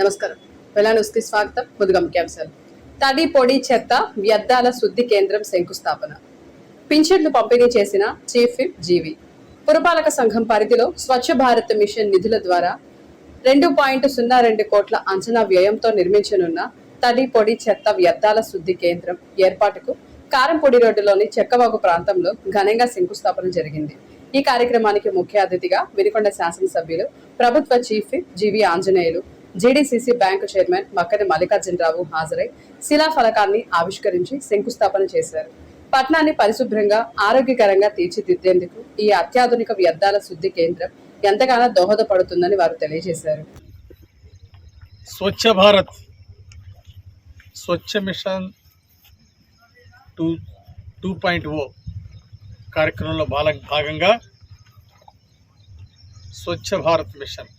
నమస్కారం. వెలా న్యూస్కి స్వాగతం. ముందుగా ముఖ్యాంశాలు. తడి పొడి చెత్త వ్యర్థాల శుద్ధి కేంద్రం శంకుస్థాపన. పింఛన్లు పంపిణీ చేసిన చీఫ్ విప్ జీవి. పురపాలక సంఘం పరిధిలో స్వచ్ఛ భారత్ మిషన్ నిధుల ద్వారా 2.02 కోట్ల అంచనా వ్యయంతో నిర్మించనున్న తడి పొడి చెత్త వ్యర్థాల శుద్ధి కేంద్రం ఏర్పాటుకు కారంపొడి రోడ్డులోని చెక్కవాగు ప్రాంతంలో ఘనంగా శంకుస్థాపన జరిగింది. ఈ కార్యక్రమానికి ముఖ్య అతిథిగా వినుకొండ శాసనసభ్యులు ప్రభుత్వ chief whip GV Anjaneyulu, GDCC bank chairman Makkani Mallikarjunarao హాజరై శిలాఫలకాన్ని ఆవిష్కరించి శంకుస్థాపన చేశారు. పట్టణాన్ని పరిశుభ్రంగా ఆరోగ్యకరంగా తీర్చిదిద్దేందుకు ఈ అత్యాధునిక వ్యర్థాల శుద్ధి కేంద్రం ఎంతగానో దోహదపడుతుందని వారు తెలియజేశారు. స్వచ్ఛ భారత్ స్వచ్ఛ మిషన్ 2.0 కార్యక్రమంలో భాగంగా స్వచ్ఛ భారత్ మిషన్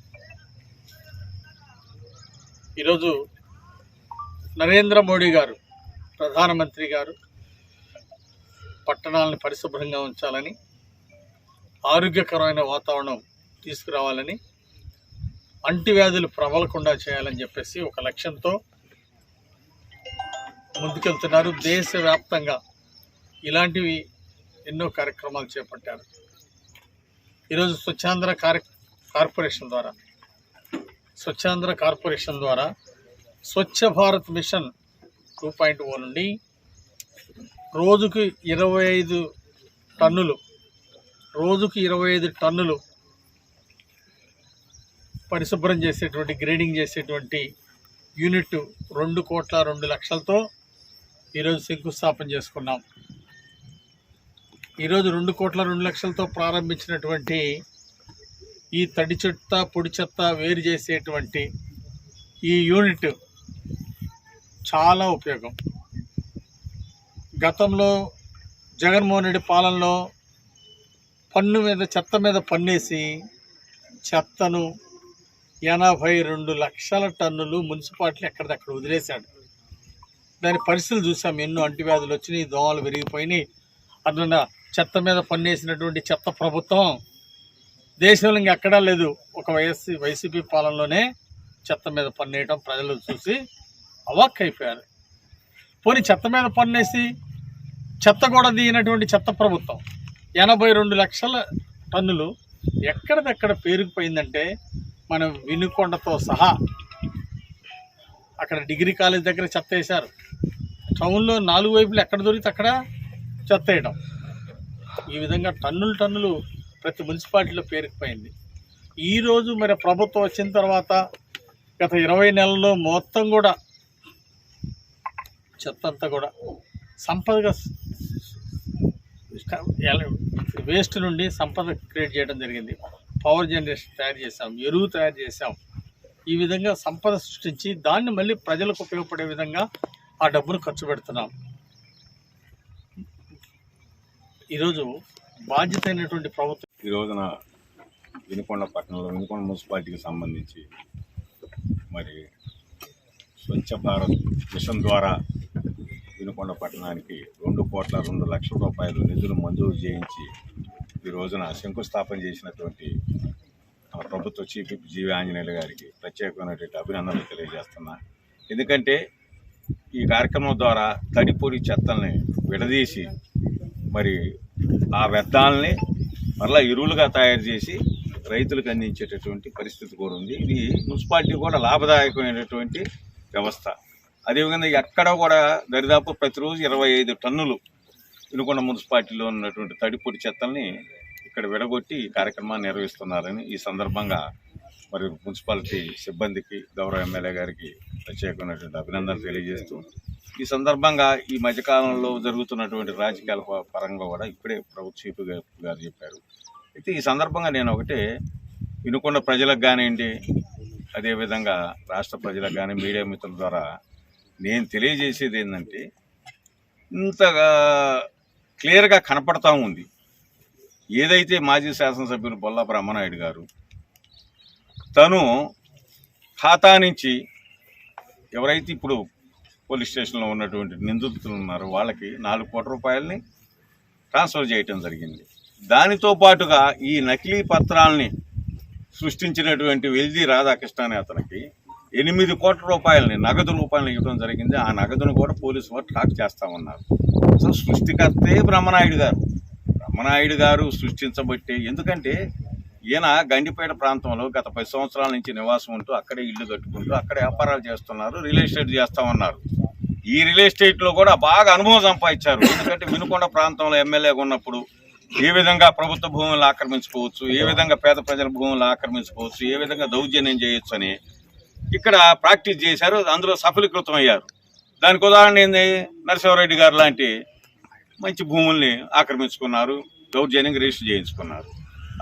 ఈరోజు నరేంద్ర మోడీ గారు, ప్రధానమంత్రి గారు పట్టణాలను పరిశుభ్రంగా ఉంచాలని, ఆరోగ్యకరమైన వాతావరణం తీసుకురావాలని, అంటువ్యాధులు ప్రబలకుండా చేయాలని చెప్పేసి ఒక లక్ష్యంతో ముందుకెళ్తున్నారు. దేశవ్యాప్తంగా ఇలాంటివి ఎన్నో కార్యక్రమాలు చేపట్టారు. ఈరోజు స్వచ్ఛాంధ్ర కార్పొరేషన్ ద్వారా స్వచ్ఛ భారత్ మిషన్ 2.0 నుండి రోజుకు 25 టన్నులు పరిశుభ్రం చేసేటువంటి, గ్రేడింగ్ చేసేటువంటి యూనిట్ 2,02,00,000తో ఈరోజు శంకుస్థాపన చేసుకున్నాం. ఈరోజు 2,02,00,000తో ప్రారంభించినటువంటి ఈ తడి చెత్త పొడి చెత్త వేరు చేసేటువంటి ఈ యూనిట్ చాలా ఉపయోగం. గతంలో జగన్మోహన్ రెడ్డి పాలనలో చెత్త మీద పన్నేసి చెత్తను 82 లక్షల టన్నులు మున్సిపాలిటీ ఎక్కడిదక్కడ వదిలేశాడు. దాని పరిస్థితులు చూసాం. ఎన్నో అంటువ్యాధులు వచ్చినాయి, దోమలు విరిగిపోయినాయి. అట్లా చెత్త మీద పన్నేసినటువంటి చెత్త ప్రభుత్వం దేశంలో ఇంకెక్కడా లేదు. ఒక వైసీపీ పాలనలోనే చెత్త మీద పన్నేయడం ప్రజలు చూసి అవాక్కైపోయారు. పోనీ చెత్త మీద పన్నేసి చెత్త కూడా దిగినటువంటి చెత్త ప్రభుత్వం 82 లక్షల టన్నులు ఎక్కడిదక్కడ పేరుకుపోయిందంటే, మనం వినుకొండతో సహా అక్కడ డిగ్రీ కాలేజ్ దగ్గర చెత్త వేశారు. టౌన్లో 4 వైపులు ఎక్కడ దొరికితే అక్కడ చెత్త వేయడం. ఈ విధంగా టన్నులు ప్రతి మున్సిపాలిటీలో పేరుకుపోయింది. ఈరోజు మరి ప్రభుత్వం వచ్చిన తర్వాత గత 20 నెలల్లో మొత్తం కూడా చెత్త అంతా కూడా సంపదగా, వేస్ట్ నుండి సంపద క్రియేట్ చేయడం జరిగింది. పవర్ జనరేషన్ తయారు చేసాం, ఎరువు తయారు చేసాం. ఈ విధంగా సంపద సృష్టించి దాన్ని మళ్ళీ ప్రజలకు ఉపయోగపడే విధంగా ఆ డబ్బును ఖర్చు పెడుతున్నాం. ఈరోజు బాధ్యత అయినటువంటి ప్రభుత్వం ఈ రోజున వినుకొండ పట్టణంలో వినుకొండ మున్సిపాలిటీకి సంబంధించి మరి స్వచ్ఛ భారత్ మిషన్ ద్వారా వినుకొండ పట్టణానికి 2,02,00,000 రూపాయలు నిధులు మంజూరు చేయించి ఈ రోజున శంకుస్థాపన చేసినటువంటి మన ప్రభుత్వ చీఫ్ విప్ జీవి ఆంజనేయులు గారికి ప్రత్యేకమైనటువంటి అభినందనలు తెలియజేస్తున్నా. ఎందుకంటే ఈ కార్యక్రమం ద్వారా తడి పొడి చెత్తల్ని విడదీసి మరి ఆ వ్యర్థాలని మరలా ఎరువులుగా తయారు చేసి రైతులకు అందించేటటువంటి పరిస్థితి కూడా ఉంది. ఇది మున్సిపాలిటీ కూడా లాభదాయకమైనటువంటి వ్యవస్థ. అదేవిధంగా ఎక్కడ కూడా దరిదాపు ప్రతిరోజు 25 టన్నులు వినుకొండ మున్సిపాలిటీలో ఉన్నటువంటి తడి పొడి చెత్తల్ని ఇక్కడ విడగొట్టి ఈ కార్యక్రమాన్ని నిర్వహిస్తున్నారని ఈ సందర్భంగా మరి మున్సిపాలిటీ సిబ్బందికి, గౌరవ ఎమ్మెల్యే గారికి ప్రత్యేకమైనటువంటి అభినందనలు తెలియజేస్తూ, ఈ సందర్భంగా ఈ మధ్యకాలంలో జరుగుతున్నటువంటి రాజకీయాల పరంగా కూడా ఇప్పుడే ప్రభుత్వ చీఫ్ గారు చెప్పారు. అయితే ఈ సందర్భంగా నేను ఒకటే వినుకొండ ప్రజలకు కానివ్వండి, అదేవిధంగా రాష్ట్ర ప్రజలకు కానీ మీడియా మిత్రుల ద్వారా నేను తెలియజేసేది ఏంటంటే, ఇంతగా క్లియర్గా కనపడతా ఉంది ఏదైతే మాజీ శాసనసభ్యులు బొల్లా బ్రహ్మనాయుడు గారు తను ఖాతా నుంచి ఎవరైతే ఇప్పుడు పోలీస్ స్టేషన్లో ఉన్నటువంటి నిందితులు ఉన్నారో వాళ్ళకి 4 కోట్ల రూపాయలని ట్రాన్స్ఫర్ చేయటం జరిగింది. దానితో పాటుగా ఈ నకిలీ పత్రాలని సృష్టించినటువంటి వెల్జీ రాధాకృష్ణ అనే అతనికి 8 కోట్ల రూపాయలని నగదు రూపాయలు ఇవ్వడం జరిగింది. ఆ నగదును కూడా పోలీసు వారు ట్రాక్ చేస్తా ఉన్నారు. అసలు సృష్టికర్తే బ్రహ్మనాయుడు గారు సృష్టించబట్టి, ఎందుకంటే ఈయన గండిపేట ప్రాంతంలో గత 10 సంవత్సరాల నుంచి నివాసం ఉంటూ అక్కడే ఇల్లు కట్టుకుంటూ అక్కడే వ్యాపారాలు చేస్తున్నారు, రియల్ ఎస్టేట్ చేస్తా ఉన్నారు. ఈ రియల్ ఎస్టేట్లో కూడా బాగా అనుభవం సంపాదించారు. ఎందుకంటే వినుకొండ ప్రాంతంలో ఎమ్మెల్యేగా ఉన్నప్పుడు ఏ విధంగా ప్రభుత్వ భూములను ఆక్రమించుకోవచ్చు, ఏ విధంగా పేద ప్రజల భూములను ఆక్రమించుకోవచ్చు, ఏ విధంగా దౌర్జన్యం చేయొచ్చు అని ఇక్కడ ప్రాక్టీస్ చేశారు. అందులో సఫలీకృతం అయ్యారు. దానికి ఉదాహరణ ఏంది, నరసింహారెడ్డి గారు లాంటి మంచి భూముల్ని ఆక్రమించుకున్నారు, దౌర్జన్యంగా రిజిస్టర్ చేయించుకున్నారు.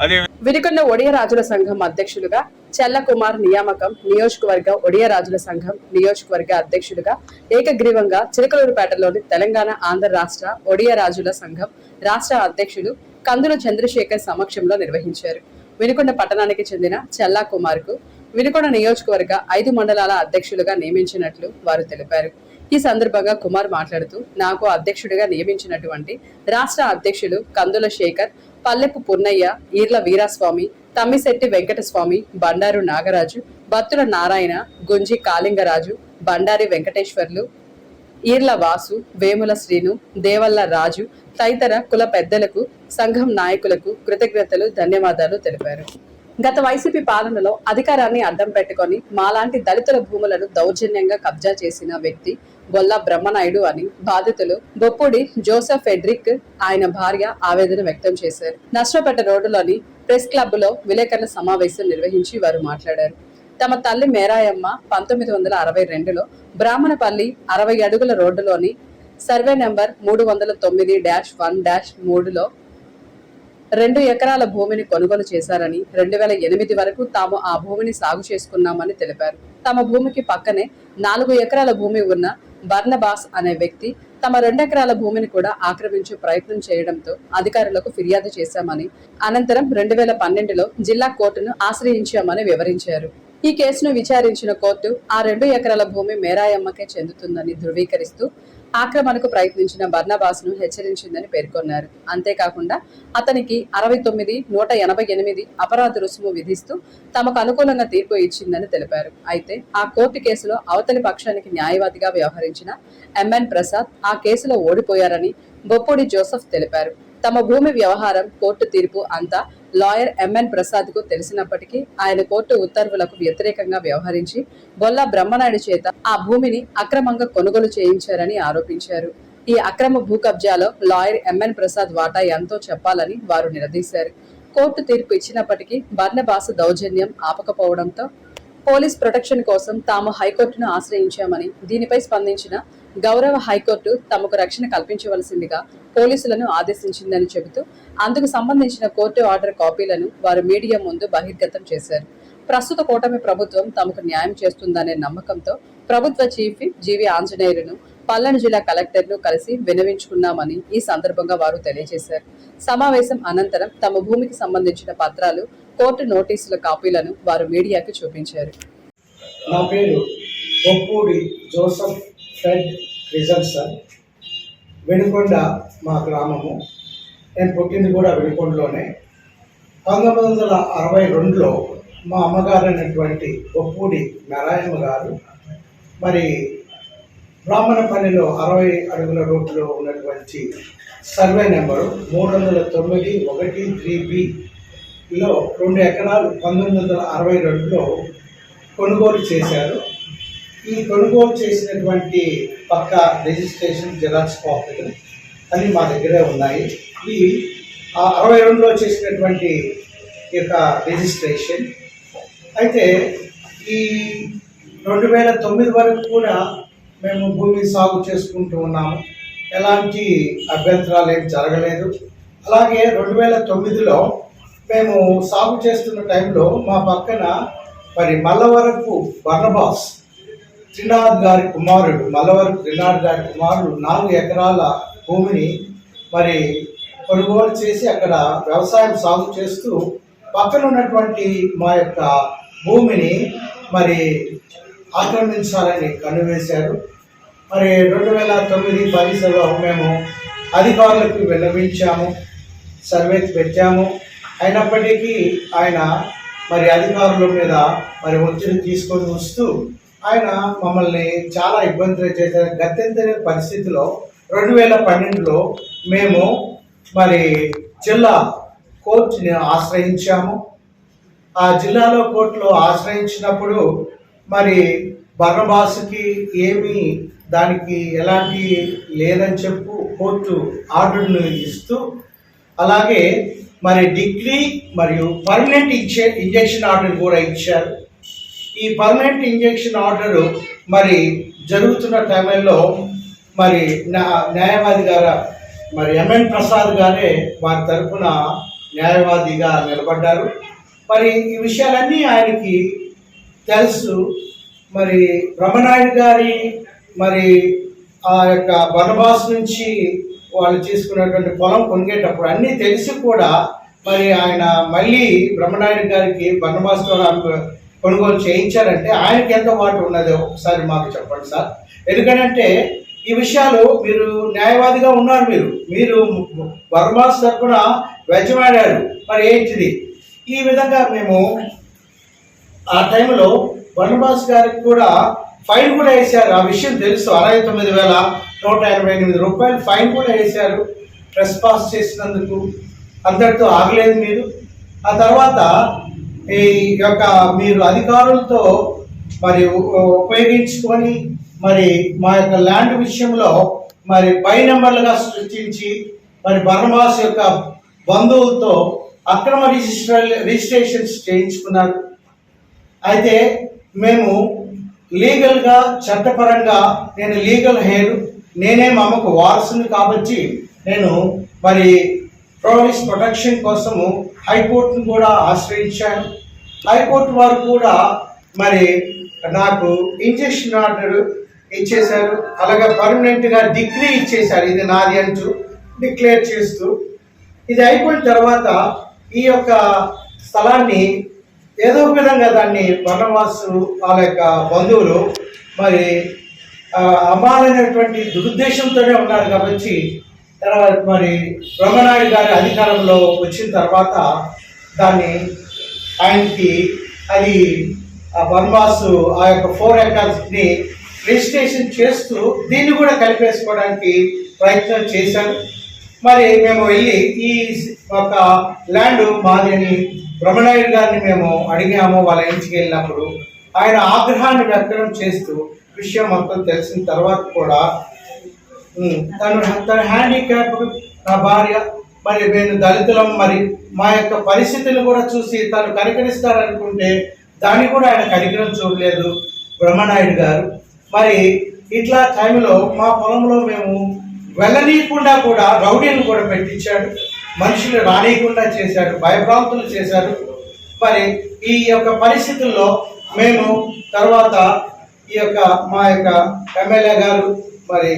అదే వినుకొండ ఒడియ రాజుల సంఘం అధ్యక్షులుగా చెల్లకుమార్ నియామకం, నియోజకవర్గ ఒడియ రాజుల సంఘం నియోజకవర్గ అధ్యక్షులుగా ఏకగ్రీవంగా చిలకలూరుపేటలోని తెలంగాణ ఆంధ్ర రాష్ట్ర ఒడియ రాజుల సంఘం రాష్ట్ర అధ్యక్షులు కందుల చంద్రశేఖర్ సమక్షంలో నిర్వహించారు. వినుకొండ పట్టణానికి చెందిన చెల్లా కుమార్ కు వినుకొండ నియోజకవర్గ 5 మండలాల అధ్యక్షులుగా నియమించినట్లు వారు తెలిపారు. ఈ సందర్భంగా కుమార్ మాట్లాడుతూ, నాకు అధ్యక్షుడిగా నియమించినటువంటి రాష్ట్ర అధ్యక్షులు కందుల శేఖర్, పల్లెపు పున్నయ్య, ఈర్ల వీరాస్వామి, తమ్మిశెట్టి వెంకటస్వామి, బండారు నాగరాజు, బత్తుల నారాయణ, గుంజి కాళింగరాజు, బండారి వెంకటేశ్వర్లు, ఈర్ల వాసు, వేముల శ్రీను, దేవల్ల రాజు తదితర కుల పెద్దలకు, సంఘం నాయకులకు కృతజ్ఞతలు, ధన్యవాదాలు తెలిపారు. గత వైసీపీ పాలనలో అధికారాన్ని అడ్డం పెట్టుకొని మాలాంటి దళితుల భూములను దౌర్జన్యంగా కబ్జా చేసిన వ్యక్తి గొల్లా బ్రహ్మనాయుడు అని బాధితులు బొప్పూడి జోసెఫ్ ఎడ్రిక్, ఆయన భార్య ఆవేదన వ్యక్తం చేశారు. నష్టపేట రోడ్డులోని ప్రెస్ క్లబ్ లో విలేకరుల సమావేశం నిర్వహించి వారు మాట్లాడారు. తమ తల్లి మేరాయమ్మ 1962లో బ్రాహ్మణపల్లి 60 అడుగుల రోడ్డులోని సర్వే నెంబర్ 309-1-3లో 2 ఎకరాల భూమిని కొనుగోలు చేశారని, 2008 వరకు తాము ఆ భూమిని సాగు చేసుకున్నామని తెలిపారు. తమ భూమికి పక్కనే 4 ఎకరాల భూమి ఉన్న బర్నబాస్ అనే వ్యక్తి తమ 2 ఎకరాల భూమిని కూడా ఆక్రమించే ప్రయత్నం చేయడంతో అధికారులకు ఫిర్యాదు చేశామని, అనంతరం 2012లో జిల్లా కోర్టును ఆశ్రయించామని వివరించారు. ఈ కేసును విచారించిన కోర్టు ఆ 2 ఎకరాల భూమి మేరాయమ్మకే చెందుతుందని ధృవీకరిస్తూ ఆక్రమణకు ప్రయత్నించిన బర్నబాస్ ను హెచ్చరించిందని పేర్కొన్నారు. అంతేకాకుండా అతనికి 69,188 అపరాధ రుసుము విధిస్తూ తమకు అనుకూలంగా తీర్పు ఇచ్చిందని తెలిపారు. అయితే ఆ కోర్టు కేసులో అవతలి పక్షానికి న్యాయవాదిగా వ్యవహరించిన ఎంఎన్ ప్రసాద్ ఆ కేసులో ఓడిపోయారని బొప్పూడి జోసెఫ్ తెలిపారు. తమ భూమి వ్యవహారం, కోర్టు తీర్పు అంతా లాయర్ ఎంఎన్ ప్రసాద్ కు తెలిసినప్పటికీ ఆయన కోర్టు ఉత్తర్వులకు వ్యతిరేకంగా వ్యవహరించి బొల్లా బ్రహ్మనాయుడు చేత ఆ భూమిని అక్రమంగా కొనుగోలు చేయించారని ఆరోపించారు. ఈ అక్రమ భూ కబ్జాలో లాయర్ ఎంఎన్ ప్రసాద్ వాటా ఎంతో చెప్పాలని వారు నిలదీశారు. కోర్టు తీర్పు ఇచ్చినప్పటికీ బర్నబాస్ దౌర్జన్యం ఆపకపోవడంతో పోలీస్ ప్రొటెక్షన్ కోసం తాము హైకోర్టును ఆశ్రయించామని, దీనిపై స్పందించిన గౌరవ హైకోర్టు తమకు రక్షణ కల్పించవలసిందిగా పోలీసులను ఆదేశించిందని చెబుతూ అందుకు సంబంధించిన కోర్టు ఆర్డర్ కాపీలను వారు మీడియా ముందు బహిర్గతం చేశారు. ప్రస్తుత కూటమి ప్రభుత్వం తమకు న్యాయం చేస్తుందనే నమ్మకంతో ప్రభుత్వ చీఫ్ విప్ జీవి ఆంజనేయులను, పల్నాడు జిల్లా కలెక్టర్ను కలిసి విన్నవించుకున్నామని ఈ సందర్భంగా వారు తెలియజేశారు. సమావేశం అనంతరం తమ భూమికి సంబంధించిన పత్రాలు, కోర్టు నోటీసుల కాపీలను వారు మీడియాకు చూపించారు. నా పేరు బొప్పూడి జోసెఫ్ ఫెడ్ రిజర్సన్. వెనుకొండ మా గ్రామము. నేను పుట్టింది కూడా వెనుకొండలోనే. 1962లో మా అమ్మగారు అయినటువంటి బొప్పూడి నారాయణ గారు మరి బ్రాహ్మణపల్లిలో 60 అడుగుల రోడ్డులో ఉన్నటువంటి సర్వే నెంబరు 309-1-3Bలో 2 ఎకరాలు 1962లో కొనుగోలు చేశారు. ఈ కొనుగోలు చేసినటువంటి పక్క రిజిస్ట్రేషన్, జిరాక్స్ కాపీలు అన్నీ మా దగ్గరే ఉన్నాయి. ఇవి 62లో చేసినటువంటి ఈ యొక్క రిజిస్ట్రేషన్. అయితే ఈ 2009 వరకు కూడా మేము భూమి సాగు చేసుకుంటూ ఉన్నాము. ఎలాంటి అభ్యంతరాలు ఏం జరగలేదు. అలాగే 2009లో మేము సాగు చేస్తున్న టైంలో మా పక్కన మరి మల్లవరపు బర్నబాస్ త్రినాథ్ గారి కుమారుడు, మల్లవరపు త్రినాథ్ గారి కుమారుడు 4 ఎకరాల భూమిని మరి కొనుగోలు చేసి అక్కడ వ్యవసాయం సాగు చేస్తూ పక్కన ఉన్నటువంటి మా యొక్క భూమిని మరి ఆక్రమించాలని కనువేశారు. మరి 2009-10లో మేము అధికారులకు విన్నవించాము, సర్వేకి పెట్టాము. అయినప్పటికీ ఆయన మరి అధికారుల మీద మరి ఒత్తిడి తీసుకొని వస్తూ ఆయన మమ్మల్ని చాలా ఇబ్బందులు చేశారు. గత్యంతర పరిస్థితిలో 2012లో మేము మరి జిల్లా కోర్టుని ఆశ్రయించాము. ఆ జిల్లాలో కోర్టులో ఆశ్రయించినప్పుడు మరి బర్నబాస్కి ఏమీ దానికి ఎలాంటి లేదని చెప్పు కోర్టు ఆర్డర్ను ఇస్తూ, అలాగే మరి డిగ్రీ మరియు పర్మనెంట్ ఇంజెక్షన్ ఆర్డర్ కూడా ఇచ్చారు. ఈ పర్మనెంట్ ఇంజెక్షన్ ఆర్డరు మరి జరుగుతున్న టైంలో మరి న్యాయవాది గారు మరి ఎంఎన్ ప్రసాద్ గారే వారి తరఫున న్యాయవాదిగా నిలబడ్డారు. మరి ఈ విషయాలన్నీ ఆయనకి తెలుసు. మరి బ్రహ్మనాయుడు గారి మరి ఆ యొక్క బర్నబాస్ నుంచి వాళ్ళు తీసుకున్నటువంటి పొలం కొనిగేటప్పుడు అన్నీ తెలిసి కూడా మరి ఆయన మళ్ళీ బ్రహ్మనాయుడు గారికి బర్నబాస్ ద్వారా కొనుగోలు చేయించారంటే ఆయనకి ఎంత వాటు ఉన్నదో ఒకసారి మాకు చెప్పండి సార్. ఎందుకంటే ఈ విషయాలు మీరు న్యాయవాదిగా ఉన్నారు, మీరు బర్నబాస్ తరఫున వెచ్చమాడారు. మరి ఏంటిది ఈ విధంగా మేము ఆ టైంలో బర్నబాస్ గారికి కూడా ఫైన్ కూడా వేశారు. ఆ విషయం తెలుసు. 69,188 రూపాయలు ఫైన్ కూడా వేశారు ప్రెస్ పాస్ చేసినందుకు. అంతటితో ఆగలేదు మీరు. ఆ తర్వాత ఈ యొక్క మీరు అధికారులతో మరి ఉపయోగించుకొని మరి మా యొక్క ల్యాండ్ విషయంలో మరి బై నెంబర్లుగా సృష్టించి మరి బర్నబాస్ యొక్క బంధువులతో అక్రమ రిజిస్ట్రేషన్స్ చేయించుకున్నారు. అయితే మేము లీగల్గా చట్టపరంగా నేను లీగల్ హెయిర్, నేనే మా అమ్మకు వారసుని కాబట్టి నేను మరి పోలీస్ ప్రొటెక్షన్ కోసము హైకోర్టును కూడా ఆశ్రయించాను. హైకోర్టు వారు కూడా మరి నాకు ఇంజెక్షన్ ఆర్డర్ ఇచ్చేశారు. అలాగే పర్మనెంట్గా డిగ్రీ ఇచ్చేశారు, ఇది నాది అంటూ డిక్లేర్ చేస్తూ. ఇది అయిపోయిన తర్వాత ఈ యొక్క స్థలాన్ని ఏదో ఒక విధంగా దాన్ని బర్నబాస్ వాళ్ళ యొక్క బంధువులు మరి అమ్మాలనేటువంటి దురుద్దేశంతోనే ఉన్నారు కాబట్టి తర్వాత మరి బ్రహ్మనాయుడు గారి అధికారంలో వచ్చిన తర్వాత దాన్ని ఆయనకి అది బర్నబాస్ ఆ యొక్క 4 ఎకర్స్ని రిజిస్ట్రేషన్ చేస్తూ దీన్ని కూడా కలిపేసుకోవడానికి ప్రయత్నం చేశారు. మరి మేము వెళ్ళి ఈ ఒక ల్యాండ్ మాది అని బ్రహ్మనాయుడు గారిని మేము అడిగాము. వాళ్ళ ఇంటికి వెళ్ళినప్పుడు ఆయన ఆగ్రహాన్ని వ్యక్తం చేస్తూ విషయం మొత్తం తెలిసిన తర్వాత కూడా తన హ్యాండిక్యాప్డ్ నా భార్య, మరి నేను దళితులం, మరి మా యొక్క పరిస్థితులు కూడా చూసి తను కనికరిస్తారనుకుంటే దాన్ని కూడా ఆయన కనికరం చూడలేదు బ్రహ్మనాయుడు గారు. మరి ఇట్లా టైంలో మా పొలంలో మేము వెళ్ళనీయకుండా కూడా రౌడీలను కూడా పెట్టించాడు, మనుషులు రానియకుండా చేశాడు, భయభ్రాంతులు చేశారు. మరి ఈ యొక్క పరిస్థితుల్లో మేము తర్వాత ఈ యొక్క మా యొక్క ఎమ్మెల్యే గారు మరి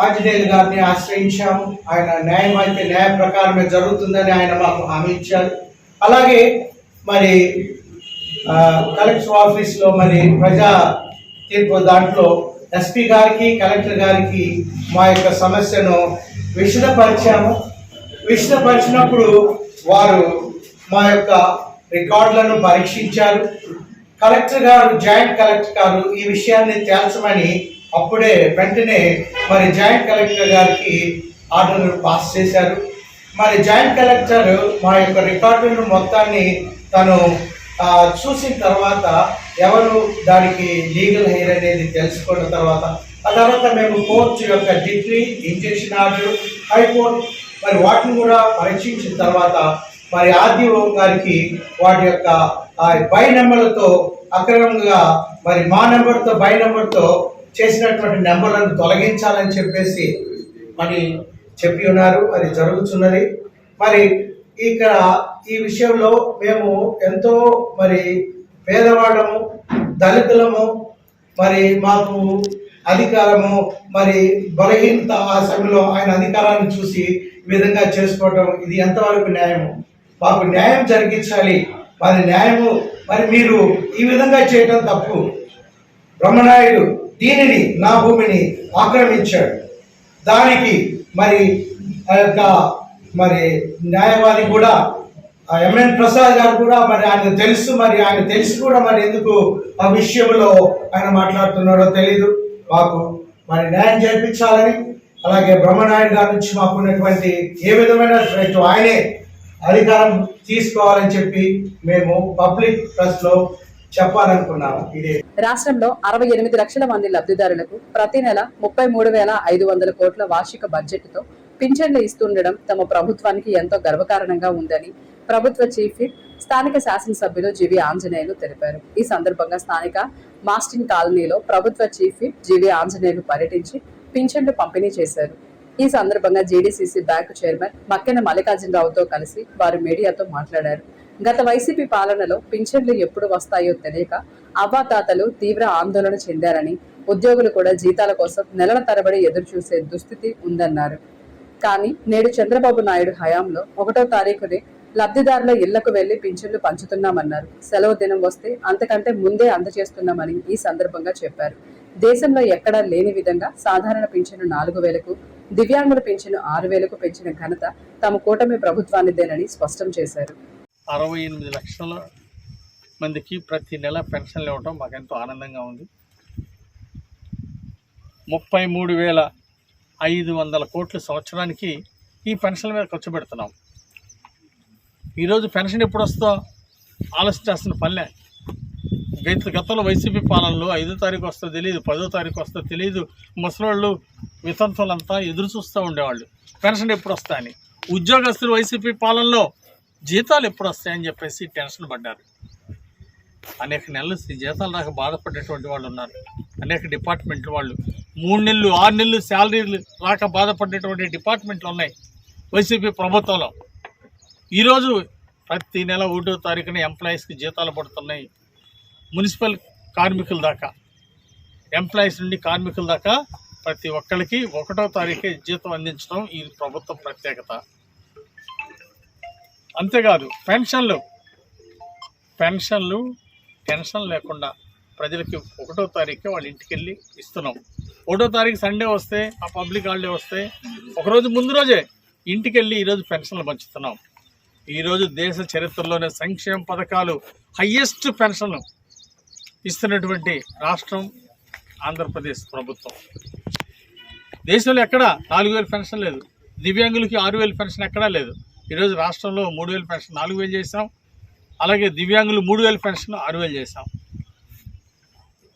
ఆంజనేయులు గారిని ఆశ్రయించాము. ఆయన న్యాయ ప్రకారమే జరుగుతుందని ఆయన మాకు హామీ ఇచ్చారు. అలాగే మరి కలెక్టర్ ఆఫీస్లో మరి ప్రజా తీర్పు దాంట్లో ఎస్పీ గారికి కలెక్టర్ గారికి మా యొక్క సమస్యను విశదపరిచినప్పుడు వారు మా యొక్క రికార్డులను పరీక్షించారు. కలెక్టర్ గారు, జాయింట్ కలెక్టర్ గారు ఈ విషయాన్ని తేల్చమని అప్పుడే వెంటనే మరి జాయింట్ కలెక్టర్ గారికి ఆర్డర్ పాస్ చేశారు. మరి జాయింట్ కలెక్టర్ మా యొక్క రికార్డులను మొత్తాన్ని తను చూసిన తర్వాత ఎవరు దానికి లీగల్ హెయిర్ అనేది తెలుసుకున్న తర్వాత ఆ తర్వాత మేము కోర్టు యొక్క డిగ్రీ, ఇంజెక్షన్ ఆర్డర్, హైకోర్టు మరి వాటిని కూడా పరీక్షించిన తర్వాత మరి ఆర్డీఓ గారికి వాటి యొక్క బై నెంబర్లతో అక్రమంగా మరి మా నెంబర్తో బై నెంబర్తో చేసినటువంటి నెంబర్లను తొలగించాలని చెప్పేసి మరి చెప్పి ఉన్నారు. అది జరుగుతున్నది. మరి ఇక్కడ ఈ విషయంలో మేము ఎంతో మరి పేదవాళ్ళము, దళితులము, మరి మాకు అధికారము మరి బలహీనత ఆ సమయంలో ఆయన అధికారాన్ని చూసి ఈ విధంగా చేసుకోవటం ఇది ఎంతవరకు న్యాయము? మాకు న్యాయం జరిగించాలి. మరి న్యాయము మరి మీరు ఈ విధంగా చేయటం తప్పు. బ్రహ్మనాయుడు దీనిని నా భూమిని ఆక్రమించాడు. దానికి మరి ఆ యొక్క మరి న్యాయవాది కూడా ఎంఎన్ ప్రసాద్ గారు కూడా మరి ఆయన తెలుసు, మరి ఆయన తెలిసి కూడా మరి ఎందుకు ఆ విషయంలో ఆయన మాట్లాడుతున్నాడో తెలియదు. మాకు మరి న్యాయం చేయించాలని, అలాగే బ్రహ్మనాయుడు గారి నుంచి మాకున్నటువంటి ఏ విధమైన ఆయనే అధికారం తీసుకోవాలని చెప్పి మేము పబ్లిక్ ప్రెస్ లో చెప్పాలనుకున్నాము. ఇదే రాష్ట్రంలో 68 లక్షల మంది లబ్ధిదారులకు ప్రతి నెల 33,500 కోట్ల వార్షిక బడ్జెట్తో పింఛన్లు ఇస్తుండడం తమ ప్రభుత్వానికి ఎంతో గర్వకారణంగా ఉందని ప్రభుత్వ చీఫ్ విప్ స్థానిక శాసనసభ్యులు జీవి ఆంజనేయులు తెలిపారు. ఈ సందర్భంగా స్థానిక మాస్టిన్ కాలనీలో ప్రభుత్వ చీఫ్ విప్ జీవి ఆంజనేయులు పర్యటించి పింఛన్లు పంపిణీ చేశారు. ఈ సందర్భంగా జీడీసీసీ బ్యాంకు చైర్మన్ మక్కెన మల్లికార్జునరావుతో కలిసి వారు మీడియాతో మాట్లాడారు. గత వైసీపీ పాలనలో పింఛన్లు ఎప్పుడు వస్తాయో తెలియక అవ్వాతాతలు తీవ్ర ఆందోళన చెందారని, ఉద్యోగులు కూడా జీతాల కోసం నెలల తరబడి ఎదురు చూసే దుస్థితి ఉందన్నారు. కానీ నేడు చంద్రబాబు నాయుడు హయాంలో 1వ తారీఖునే లబ్ధిదారుల ఇళ్లకు వెళ్లి పింఛన్లు పంచుతున్నామన్నారు. సెలవు దినం వస్తే అంతకంటే ముందే అందజేస్తున్నామని ఈ సందర్భంగా చెప్పారు. దేశంలో ఎక్కడా లేని విధంగా సాధారణ పింఛను 4,000కు, దివ్యాంగుల పింఛను 6,000కు పెంచిన ఘనత తమ కూటమి ప్రభుత్వానిదేనని స్పష్టం చేశారు. 68 లక్షల మందికి ప్రతి నెల పెన్షన్లు ఇవ్వటం మాకెంతో ఆనందంగా ఉంది. 33,500 కోట్ల సంవత్సరానికి ఈ పెన్షన్ల మీద ఖర్చు పెడుతున్నాం. ఈరోజు పెన్షన్ ఎప్పుడు వస్తో ఆలోచించాల్సిన పనిలే. గతంలో వైసీపీ పాలనలో 5వ తారీఖు వస్తో తెలియదు, 10వ తారీఖు వస్తో తెలియదు. ముసలోళ్ళు వితంతులంతా ఎదురు చూస్తూ ఉండేవాళ్ళు పెన్షన్ ఎప్పుడు వస్తాయని. ఉద్యోగస్తులు వైసీపీ పాలనలో జీతాలు ఎప్పుడు వస్తాయని చెప్పేసి టెన్షన్ పడ్డారు. అనేక నెలలు జీతాలు రాక బాధపడేటువంటి వాళ్ళు ఉన్నారు. అనేక డిపార్ట్మెంట్లు వాళ్ళు 3 నెలలు 6 నెలలు శాలరీలు రాక బాధపడేటువంటి డిపార్ట్మెంట్లు ఉన్నాయి వైసీపీ ప్రభుత్వంలో. ఈరోజు ప్రతి నెల 1వ తారీఖున ఎంప్లాయీస్కి జీతాలు పడుతున్నాయి. మున్సిపల్ కార్మికుల దాకా, ఎంప్లాయీస్ నుండి కార్మికుల దాకా ప్రతి ఒక్కరికి 1వ తారీఖే జీతం అందించడం ఈ ప్రభుత్వం ప్రత్యేకత. అంతేకాదు పెన్షన్లు టెన్షన్ లేకుండా ప్రజలకి 1వ తారీఖే వాళ్ళ ఇంటికి వెళ్ళి ఇస్తున్నాం. 1వ తారీఖు సండే వస్తే, ఆ పబ్లిక్ హాలిడే వస్తే ఒకరోజు ముందు రోజే ఇంటికి వెళ్ళి ఈరోజు పెన్షన్లు పంచుతున్నాం. ఈరోజు దేశ చరిత్రలోనే సంక్షేమ పథకాలు హయ్యెస్ట్ పెన్షన్లు ఇస్తున్నటువంటి రాష్ట్రం ఆంధ్రప్రదేశ్ ప్రభుత్వం. దేశంలో ఎక్కడా 4,000 పెన్షన్ లేదు, దివ్యాంగులకి 6,000 పెన్షన్ ఎక్కడా లేదు. ఈరోజు రాష్ట్రంలో 3,000 పెన్షన్ 4,000 చేసాం, అలాగే దివ్యాంగులు 3,000 పెన్షన్ 6,000 చేసాం.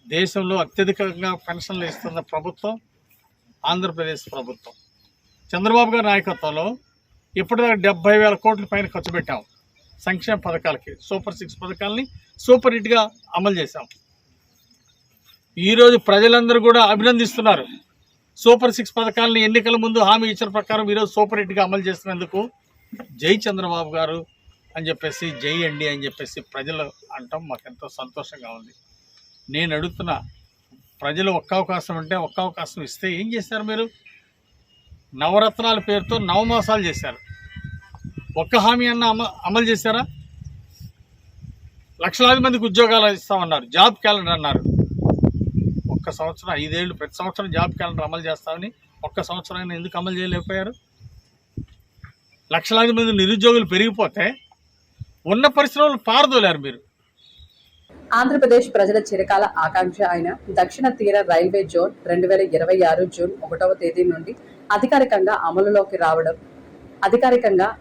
దేశంలో అత్యధికంగా పెన్షన్లు ఇస్తున్న ప్రభుత్వం ఆంధ్రప్రదేశ్ ప్రభుత్వం. చంద్రబాబు గారి నాయకత్వంలో ఇప్పటిదాకా 70,000 కోట్ల పైన ఖర్చు పెట్టాం సంక్షేమ పథకాలకి. సూపర్ 6 పథకాలని సూపర్ హిట్గా అమలు చేశాం. ఈరోజు ప్రజలందరూ కూడా అభినందిస్తున్నారు. సూపర్ 6 పథకాలని ఎన్నికల ముందు హామీ ఇచ్చిన ప్రకారం ఈరోజు సూపర్ హిట్గా అమలు చేస్తున్నందుకు జై చంద్రబాబు గారు అని చెప్పేసి, జై అండి అని చెప్పేసి ప్రజలు అంటాం. మాకెంతో సంతోషంగా ఉంది. నేను అడుగుతున్నా, ప్రజలు ఒక్క అవకాశం అంటే ఒక్క అవకాశం ఇస్తే ఏం చేశారు మీరు? నవరత్నాల పేరుతో నవమోసాలు చేశారు. ఒక్క హామీ అన్న అమలు చేశారా? లక్షలాది మందికి ఉద్యోగాలు ఇస్తామన్నారు, జాబ్ క్యాలెండర్ అన్నారు. ఒక్క సంవత్సరం 5 ఏళ్ళు ప్రతి సంవత్సరం జాబ్ క్యాలెండర్ అమలు చేస్తామని ఒక్క సంవత్సరం అయినా ఎందుకు అమలు చేయలేకపోయారు? లక్షలాది మంది నిరుద్యోగులు పెరిగిపోతే ఉన్న పరిశ్రమలు పారదోలారు మీరు. ఆంధ్రప్రదేశ్ ప్రజల చిరకాల ఆకాంక్ష అయిన దక్షిణ తీర రైల్వే జోన్ 2026 జూన్ 1వ తేదీ నుండి అధికారికంగా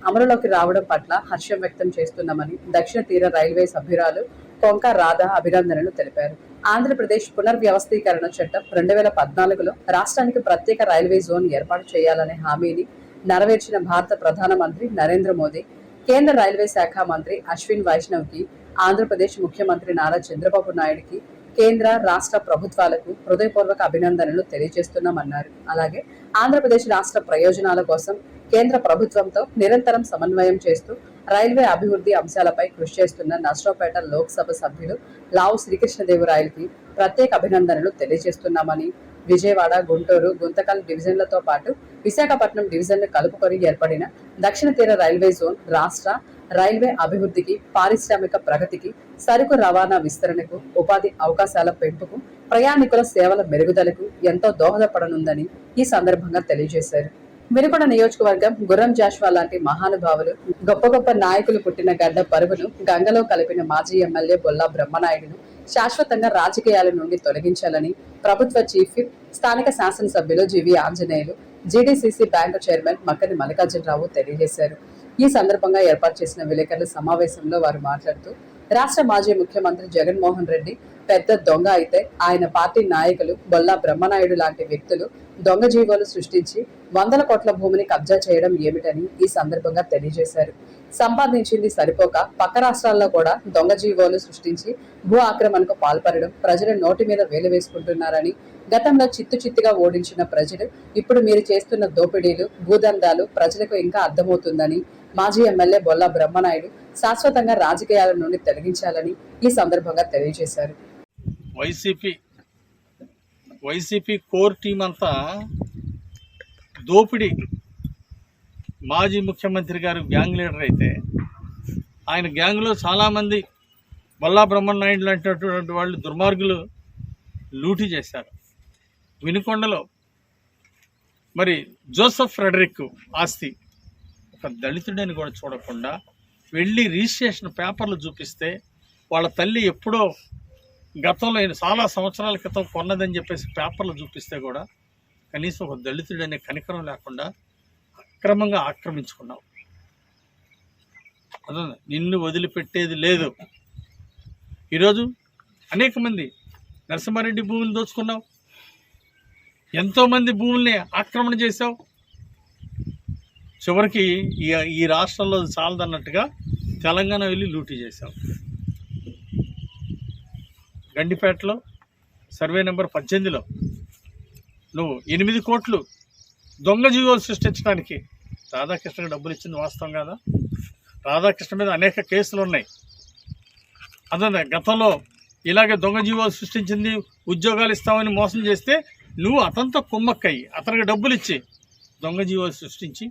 అమలులోకి రావడం పట్ల హర్షం వ్యక్తం చేస్తున్నామని దక్షిణ తీర రైల్వే సభ్యురాలు కొంక రాధ అభినందనలు తెలిపారు. ఆంధ్రప్రదేశ్ పునర్వ్యవస్థీకరణ చట్టం 2014లో రాష్ట్రానికి ప్రత్యేక రైల్వే జోన్ ఏర్పాటు చేయాలనే హామీని నెరవేర్చిన భారత ప్రధానమంత్రి నరేంద్ర మోదీ, కేంద్ర రైల్వే శాఖ మంత్రి అశ్విన్ వైష్ణవ్కి, ఆంధ్రప్రదేశ్ ముఖ్యమంత్రి నారా చంద్రబాబు నాయుడుకి, కేంద్ర రాష్ట్ర ప్రభుత్వాలకు హృదయపూర్వక అభినందనలు తెలియజేస్తున్నామన్నారు. అలాగే ఆంధ్రప్రదేశ్ రాష్ట్ర ప్రయోజనాల కోసం కేంద్ర ప్రభుత్వంతో నిరంతరం సమన్వయం చేస్తూ రైల్వే అభివృద్ధి అంశాలపై కృషి చేస్తున్న నర్సరావుపేట లోక్సభ సభ్యులు లావు శ్రీకృష్ణదేవరాయలకి ప్రత్యేక అభినందనలు తెలియజేస్తున్నామని, విజయవాడ, గుంటూరు, గుంతకల్ డివిజన్లతో పాటు విశాఖపట్నం డివిజన్ను కలుపుకొని ఏర్పడిన దక్షిణ తీర రైల్వే జోన్ రాష్ట్ర రైల్వే అభివృద్ధికి, పారిశ్రామిక ప్రగతికి, సరుకు రవాణా విస్తరణకు, ఉపాధి అవకాశాల పెంపుకు, ప్రయాణికుల సేవల మెరుగుదలకు ఎంతో దోహదపడనుందని ఈ సందర్భంగా తెలియజేశారు. వినుకొండ నియోజకవర్గం గుర్రం జాషువా లాంటి మహానుభావులు గొప్ప గొప్ప నాయకులు పుట్టిన గడ్డ పరువును గంగలో కలిపిన మాజీ ఎమ్మెల్యే బొల్లా బ్రహ్మనాయుడును శాశ్వతంగా రాజకీయాల నుండి తొలగించాలని ప్రభుత్వ చీఫ్ విప్, స్థానిక శాసనసభ్యులు GV Anjaneyulu, GDCC bank chairman Makkani Mallikarjunarao తెలియజేశారు. ఈ సందర్భంగా ఏర్పాటు చేసిన విలేకరుల సమావేశంలో వారు మాట్లాడుతూ, రాష్ట్ర మాజీ ముఖ్యమంత్రి జగన్మోహన్ రెడ్డి పెద్ద దొంగ అయితే ఆయన పార్టీ నాయకులు బొల్లా బ్రహ్మనాయుడు లాంటి వ్యక్తులు దొంగ జీవోలు సృష్టించి 100 కోట్ల భూమిని కబ్జా చేయడం ఏమిటని ఈ సందర్భంగా తెలియజేశారు. సంపాదించింది సరిపోక పక్క రాష్ట్రాల్లో కూడా దొంగ జీవోలు సృష్టించి భూ ఆక్రమణకు పాల్పడడం ప్రజల నోటి మీద వేలు వేసుకుంటున్నారని, గతంలో చిత్తుగా ఓడించిన ప్రజలు ఇప్పుడు మీరు చేస్తున్న దోపిడీలు, భూదందాలు ప్రజలకు ఇంకా అర్థమవుతుందని మాజీ ఎమ్మెల్యే బొల్లా బ్రహ్మనాయుడు శాశ్వతంగా రాజకీయాల నుండి తొలగించాలని ఈ సందర్భంగా తెలియజేశారు. వైసీపీ కోర్ టీం అంతా దోపిడీ. మాజీ ముఖ్యమంత్రి గారు గ్యాంగ్ లీడర్ అయితే ఆయన గ్యాంగ్లో చాలామంది బొల్లా బ్రహ్మనాయుడు లాంటిటువంటి వాళ్ళు దుర్మార్గులు లూటీ చేశారు. వినుకొండలో మరి జోసెఫ్ ఫ్రెడరిక్ ఆస్తి ఒక దళితుడని కూడా చూడకుండా వెళ్ళి రిజిస్ట్రేషన్ పేపర్లు చూపిస్తే వాళ్ళ తల్లి ఎప్పుడో గతంలో చాలా సంవత్సరాల క్రితం కొన్నదని చెప్పేసి పేపర్లు చూపిస్తే కూడా కనీసం ఒక దళితుడనే కనికరం లేకుండా అక్రమంగా ఆక్రమించుకున్నావు. అదే నిన్ను వదిలిపెట్టేది లేదు. ఈరోజు అనేక మంది నరసింహారెడ్డి భూములు దోచుకున్నావు, ఎంతోమంది భూముల్ని ఆక్రమణ చేశావు. చివరికి ఈ రాష్ట్రంలో చాలదన్నట్టుగా తెలంగాణ వెళ్ళి లూటీ చేశావు. గండిపేటలో సర్వే నెంబర్ 18లో నువ్వు 8 కోట్లు దొంగ జీవోలు సృష్టించడానికి రాధాకృష్ణకి డబ్బులు ఇచ్చింది వాస్తవం కాదా? రాధాకృష్ణ మీద అనేక కేసులు ఉన్నాయి. అదే గతంలో ఇలాగే దొంగ జీవోలు సృష్టించింది, ఉద్యోగాలు ఇస్తామని మోసం చేస్తే నువ్వు అతనితో కుమ్మక్కయ్యి అతనికి డబ్బులు ఇచ్చి దొంగ జీవోలు సృష్టించి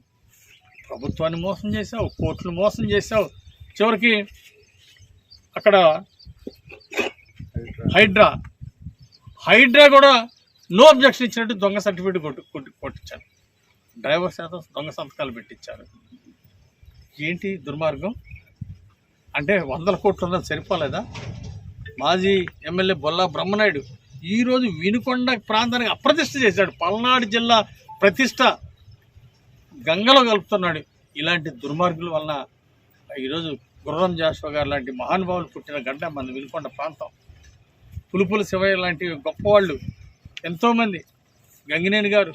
ప్రభుత్వాన్ని మోసం చేశావు, కోర్టులు మోసం చేశావు. చివరికి అక్కడ హైడ్రా కూడా నో అబ్జెక్షన్ ఇచ్చినట్టు దొంగ సర్టిఫికేట్ కొట్టించారు. డ్రైవర్ శాతం దొంగ సంతకాలు పెట్టించారు. ఏంటి దుర్మార్గం? అంటే 100 కోట్లు ఉన్నది సరిపోలేదా? మాజీ ఎమ్మెల్యే బొల్లా బ్రహ్మనాయుడు ఈరోజు వినుకొండ ప్రాంతానికి అప్రతిష్ట చేశాడు. పల్నాడు జిల్లా ప్రతిష్ట గంగలో కలుపుతున్నాడు. ఇలాంటి దుర్మార్గుల వలన ఈరోజు గుర్రం జాషువా గారు లాంటి మహానుభావులు పుట్టిన గడ్డ మన వినుకొండ ప్రాంతం. పులుపుల శివయ్య లాంటి గొప్పవాళ్ళు ఎంతోమంది, గంగినేని గారు,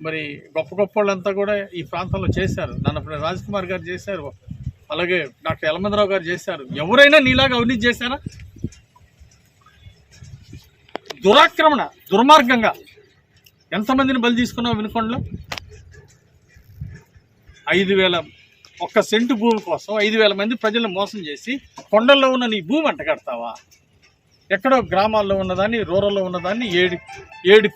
మరి గొప్ప వాళ్ళంతా కూడా ఈ ప్రాంతంలో చేశారు. నన్నపల్లి రాజ్కుమార్ గారు చేశారు, అలాగే డాక్టర్ యలమందరావు గారు చేశారు. ఎవరైనా నీలాగా అవినీతి చేశారా? దురాక్రమణ, దుర్మార్గంగా ఎంతమందిని బలి తీసుకున్నావు వినుకొండలో? 5,000 ఒక్క సెంటు భూమి కోసం 5,000 మంది ప్రజలను మోసం చేసి కొండల్లో ఉన్న నీ భూమి అంట కడతావా? ఎక్కడో గ్రామాల్లో ఉన్నదాన్ని, రూరల్లో ఉన్నదాన్ని 8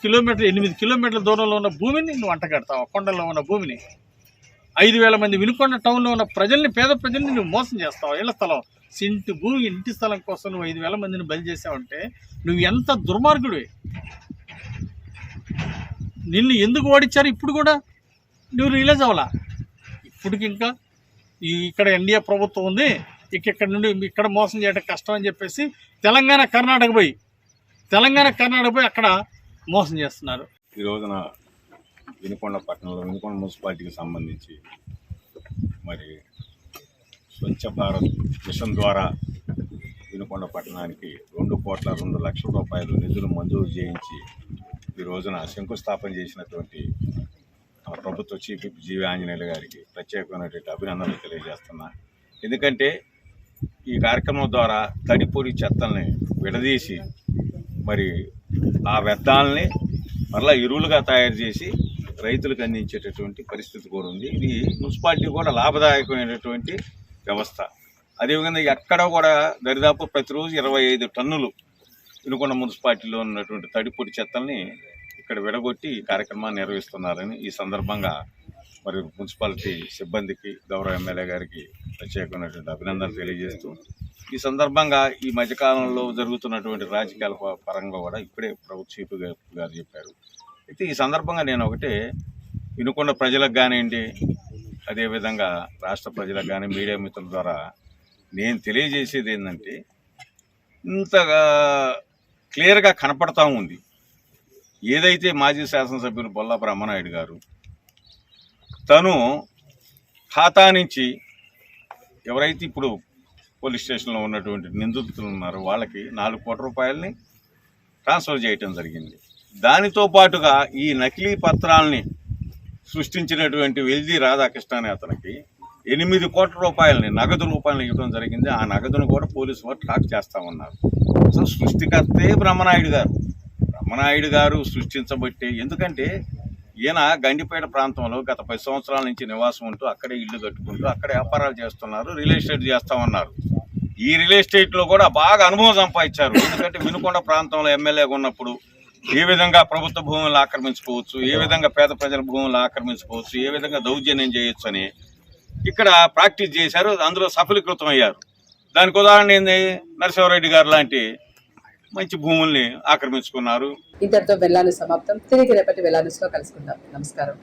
కిలోమీటర్ల దూరంలో ఉన్న భూమిని నువ్వు అంట కడతావా? కొండల్లో ఉన్న భూమిని 5,000 మంది వినుకొండ టౌన్లో ఉన్న ప్రజల్ని, పేద ప్రజల్ని నువ్వు మోసం చేస్తావు. ఇళ్ల స్థలం, ఇంటి స్థలం కోసం నువ్వు 5,000 మందిని బలి చేసావంటే నువ్వు ఎంత దుర్మార్గుడివి. నిన్ను ఎందుకు ఓడించారు ఇప్పుడు కూడా నువ్వు రియలైజ్ అవ్వాలా? ఇప్పటికి ఇంకా ఇక్కడ ఎన్డీఏ ప్రభుత్వం ఉంది, ఇక్కడ నుండి ఇక్కడ మోసం చేయడం కష్టం అని చెప్పేసి తెలంగాణ కర్ణాటక పోయి అక్కడ మోసం చేస్తున్నారు. ఈ రోజున వినుకొండ పట్టణంలో వినుకొండ మున్సిపాలిటీకి సంబంధించి మరి స్వచ్ఛ భారత్ మిషన్ ద్వారా వినుకొండ పట్టణానికి 2,02,00,000 రూపాయలు నిధులు మంజూరు చేయించి ఈ రోజున శంకుస్థాపన చేసినటువంటి ప్రభుత్వ చీఫ్ విప్ జీవి ఆంజనేయులు గారికి ప్రత్యేకమైనటువంటి అభినందనలు తెలియజేస్తున్నా. ఎందుకంటే ఈ కార్యక్రమం ద్వారా తడిపొడి చెత్తల్ని విడదీసి మరి ఆ వ్యర్థాలని మరలా ఎరువులుగా తయారు చేసి రైతులకు అందించేటటువంటి పరిస్థితి కూడా ఉంది. ఇది మున్సిపాలిటీ కూడా లాభదాయకమైనటువంటి వ్యవస్థ. అదేవిధంగా ఎక్కడ కూడా దరిదాపు ప్రతిరోజు 25 టన్నులు వినుకొండ మున్సిపాలిటీలో ఉన్నటువంటి తడిపొడి చెత్తల్ని ఇక్కడ విడగొట్టి ఈ కార్యక్రమాన్ని నిర్వహిస్తున్నారని ఈ సందర్భంగా మరి మున్సిపాలిటీ సిబ్బందికి, గౌరవ ఎమ్మెల్యే గారికి ప్రత్యేకమైనటువంటి అభినందనలు తెలియజేస్తూ, ఈ సందర్భంగా ఈ మధ్యకాలంలో జరుగుతున్నటువంటి రాజకీయాల పరంగా కూడా ఇప్పుడే ప్రభుత్వ చీఫ్ గారు చెప్పారు. అయితే ఈ సందర్భంగా నేను ఒకటే వినుకొండ ప్రజలకు కానివ్వండి, అదేవిధంగా రాష్ట్ర ప్రజలకు కానీ మీడియా మిత్రుల ద్వారా నేను తెలియజేసేది ఏంటంటే, ఇంతగా క్లియర్గా కనపడతా ఉంది. ఏదైతే మాజీ శాసనసభ్యులు బొల్ల బ్రహ్మనాయుడు గారు తను ఖాతా నుంచి ఎవరైతే ఇప్పుడు పోలీస్ స్టేషన్లో ఉన్నటువంటి నిందితులు ఉన్నారో వాళ్ళకి 4 కోట్ల రూపాయలని ట్రాన్స్ఫర్ చేయటం జరిగింది. దానితో పాటుగా ఈ నకిలీ పత్రాలని సృష్టించినటువంటి వెల్జీ రాధాకృష్ణ అనే అతనికి 8 కోట్ల రూపాయలని నగదు రూపాయలు ఇవ్వడం జరిగింది. ఆ నగదును కూడా పోలీసు వారు ట్రాక్ చేస్తా ఉన్నారు. అసలు సృష్టికర్తే బ్రహ్మనాయుడు గారు సృష్టించబట్టే. ఎందుకంటే ఈయన గండిపేట ప్రాంతంలో గత 10 సంవత్సరాల నుంచి నివాసం ఉంటూ అక్కడే ఇల్లు కట్టుకుంటూ అక్కడే వ్యాపారాలు చేస్తున్నారు, రియల్ ఎస్టేట్ చేస్తా ఉన్నారు. ఈ రియల్ ఎస్టేట్లో కూడా బాగా అనుభవం సంపాదించారు. ఎందుకంటే వినుకొండ ప్రాంతంలో ఎమ్మెల్యేగా ఉన్నప్పుడు ఏ విధంగా ప్రభుత్వ భూములను ఆక్రమించుకోవచ్చు, ఏ విధంగా పేద ప్రజల భూములను ఆక్రమించుకోవచ్చు, ఏ విధంగా దౌర్జన్యం చేయొచ్చు అని ఇక్కడ ప్రాక్టీస్ చేశారు. అందులో సఫలీకృతం అయ్యారు. దానికి ఉదాహరణ ఏంది, నరసింహారెడ్డి గారు లాంటి మంచి భూముల్ని ఆక్రమించుకున్నారు. ఇంతటితో వెల్లాను సమాప్తం. తిరిగి రేపటి వెల్లానుస్లో కలుసుకుందాం. నమస్కారం.